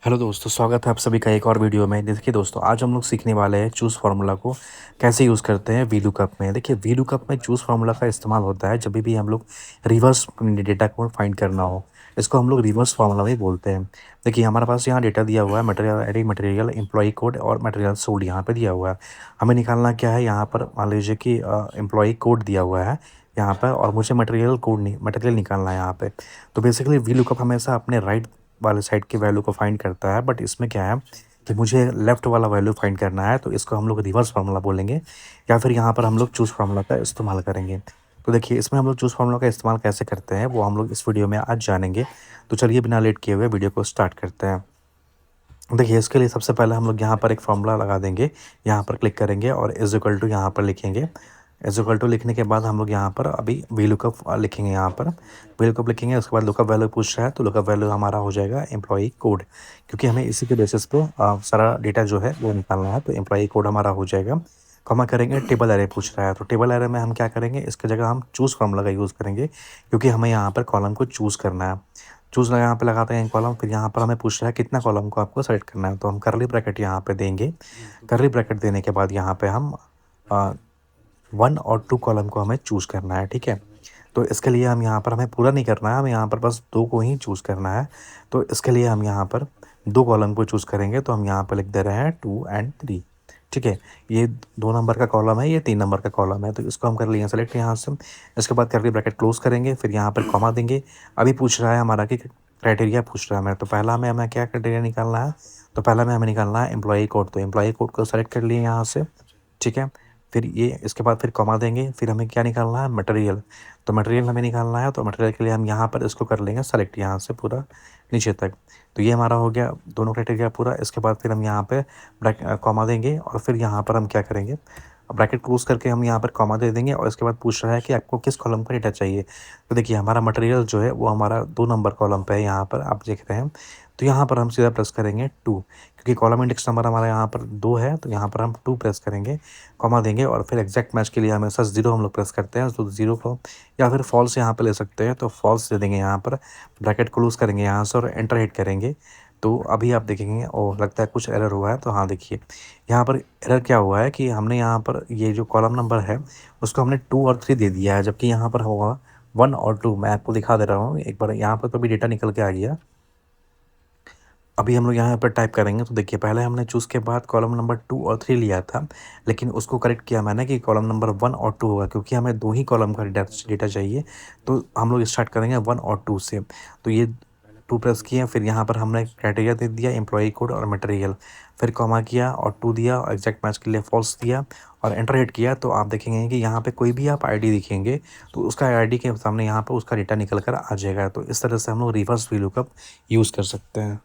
Hello दोस्तों, स्वागत है आप सभी का एक और वीडियो में। देखिए दोस्तों, आज हम लोग सीखने वाले हैं चूज़ फार्मूला को कैसे यूज़ करते हैं वी लुकअप में। देखिए, वी लुकअप में चूज़ फार्मूला का इस्तेमाल होता है जब भी हम लोग रिवर्स डेटा को फाइंड करना हो। इसको हम लोग रिवर्स फार्मूला भी बोलते हैं। देखिए, हमारे पास यहाँ डेटा दिया हुआ है, मटेरियल मटेरियल एम्प्लॉई कोड और मटेरियल सोल्ड यहाँ पे दिया हुआ है। हमें निकालना क्या है, यहाँ पर मान लीजिए कि एम्प्लॉई कोड दिया हुआ है यहाँ पर, और मुझे मटेरियल निकालना है यहाँ पे। तो बेसिकली वी लुकअप हमेशा अपने राइट वाले साइड की वैल्यू को फाइंड करता है, बट इसमें क्या है कि मुझे लेफ्ट वाला वैल्यू फाइंड करना है, तो इसको हम लोग रिवर्स फार्मूला बोलेंगे, या फिर यहाँ पर हम लोग चूज़ फार्मूला का इस्तेमाल करेंगे। तो देखिए, इसमें हम लोग चूज़ फार्मूला का इस्तेमाल कैसे करते हैं वो हम लोग इस वीडियो में आज जानेंगे। तो चलिए बिना लेट किए हुए वीडियो को स्टार्ट करते हैं। देखिए, इसके लिए सबसे पहले हम लोग यहाँ पर एक फार्मूला लगा देंगे, यहाँ पर क्लिक करेंगे और इज इक्वल टू यहाँ पर लिखेंगे। इज इक्वल टू लिखने के बाद हम लोग यहाँ पर अभी वी लुकअप लिखेंगे। यहाँ पर वी लुकअप लिखेंगे, उसके बाद लुकअप वैल्यू पूछ रहा है, तो लुकअप वैल्यू हमारा हो जाएगा एम्प्लॉई कोड, क्योंकि हमें इसी के बेसिस पे सारा डेटा जो है वो निकालना है। तो एम्प्लॉई कोड हमारा हो जाएगा। कॉमा करेंगे, टेबल एरे पूछ रहा है, तो टेबल एरे में हम क्या करेंगे, इसकी जगह हम चूज़ फार्मूला का यूज़ करेंगे, क्योंकि हमें यहाँ पर कॉलम को चूज़ करना है। चूज़ यहाँ पे लगाते हैं कॉलम, फिर यहाँ पर हमें पूछ रहा है कितना कॉलम को आपको सेलेक्ट करना है, तो हम करली ब्रैकेट यहाँ पे देंगे। करली ब्रैकेट देने के बाद यहाँ पे हम 1 और 2 कॉलम को हमें चूज़ करना है, ठीक है। तो इसके लिए हम यहाँ पर, हमें पूरा नहीं करना है, हमें यहाँ पर बस 2 को ही चूज़ करना है। तो इसके लिए हम यहाँ पर 2 कॉलम को चूज़ करेंगे, तो हम यहाँ पर लिख दे रहे हैं 2 एंड 3, ठीक है। ये 2 नंबर का कॉलम है, ये 3 नंबर का कॉलम है, तो इसको हम कर लिए सेलेक्ट यहाँ से। इसके बाद करली ब्रैकेट क्लोज़ करेंगे, फिर यहाँ पर कॉमा देंगे। अभी पूछ रहा है हमारा कि क्राइटेरिया पूछ रहा है हमें, तो पहला हमें क्या क्राइटेरिया निकालना है, तो पहला में हमें निकालना है एम्प्लॉई कोड। तो एम्प्लॉई कोड को सेलेक्ट कर लिए यहाँ से, ठीक है। फिर ये इसके बाद फिर कॉमा देंगे, फिर हमें क्या निकालना है, मटेरियल। तो मटेरियल हमें निकालना है, तो मटेरियल के लिए हम यहाँ पर इसको कर लेंगे सेलेक्ट यहाँ से पूरा नीचे तक। तो ये हमारा हो गया दोनों क्राइटेरिया पूरा। इसके बाद फिर हम यहाँ पे कॉमा देंगे, और फिर यहाँ पर हम क्या करेंगे, ब्रैकेट क्लोज करके हम यहाँ पर कॉमा दे देंगे। और इसके बाद पूछ रहा है कि आपको किस कॉलम का डेटा चाहिए। तो देखिए, हमारा मटेरियल जो है वो हमारा 2 नंबर कॉलम पे है, यहाँ पर आप देख रहे हैं। तो यहाँ पर हम सीधा प्रेस करेंगे 2, क्योंकि कॉलम इंडेक्स नंबर हमारा यहाँ पर 2 है, तो यहाँ पर हम 2 प्रेस करेंगे, कॉमा देंगे, और फिर एग्जैक्ट मैच के लिए हमेशा 0 हम लोग प्रेस करते हैं। तो 0 को या फिर फॉल्स यहाँ पे ले सकते हैं, तो फॉल्स दे देंगे यहाँ पर। ब्रैकेट क्लोज करेंगे यहाँ से और एंटर हिट करेंगे। तो अभी आप देखेंगे, ओह लगता है कुछ एरर हुआ है। तो हाँ देखिए, यहाँ पर एरर क्या हुआ है कि हमने यहाँ पर ये जो कॉलम नंबर है उसको हमने 2 और 3 दे दिया है, जबकि यहाँ पर होगा 1 और 2। मैं आपको दिखा दे रहा हूँ एक बार, यहाँ पर तो अभी डेटा निकल के आ गया। अभी हम लोग यहाँ पर टाइप करेंगे, तो देखिए पहले हमने चूज़ के बाद कॉलम नंबर 2 और 3 लिया था, लेकिन उसको करेक्ट किया मैंने कि कॉलम नंबर 1 और 2 होगा, क्योंकि हमें 2 ही कॉलम का डेटा चाहिए। तो हम लोग स्टार्ट करेंगे 1 और 2 से। तो ये 2 प्रेस किया, फिर यहाँ पर हमने क्राइटेरिया दे दिया एम्प्लॉई कोड और मटेरियल, फिर कॉमा किया और 2 दिया, और एग्जैक्ट मैच के लिए फॉल्स दिया और एंटर हिट किया। तो आप देखेंगे कि यहाँ पे कोई भी आप आईडी दिखेंगे, तो उसका आईडी के सामने यहाँ पर उसका डेटा निकल कर आ जाएगा। तो इस तरह से हम लोग रिवर्स वी लुकअप यूज़ कर सकते हैं।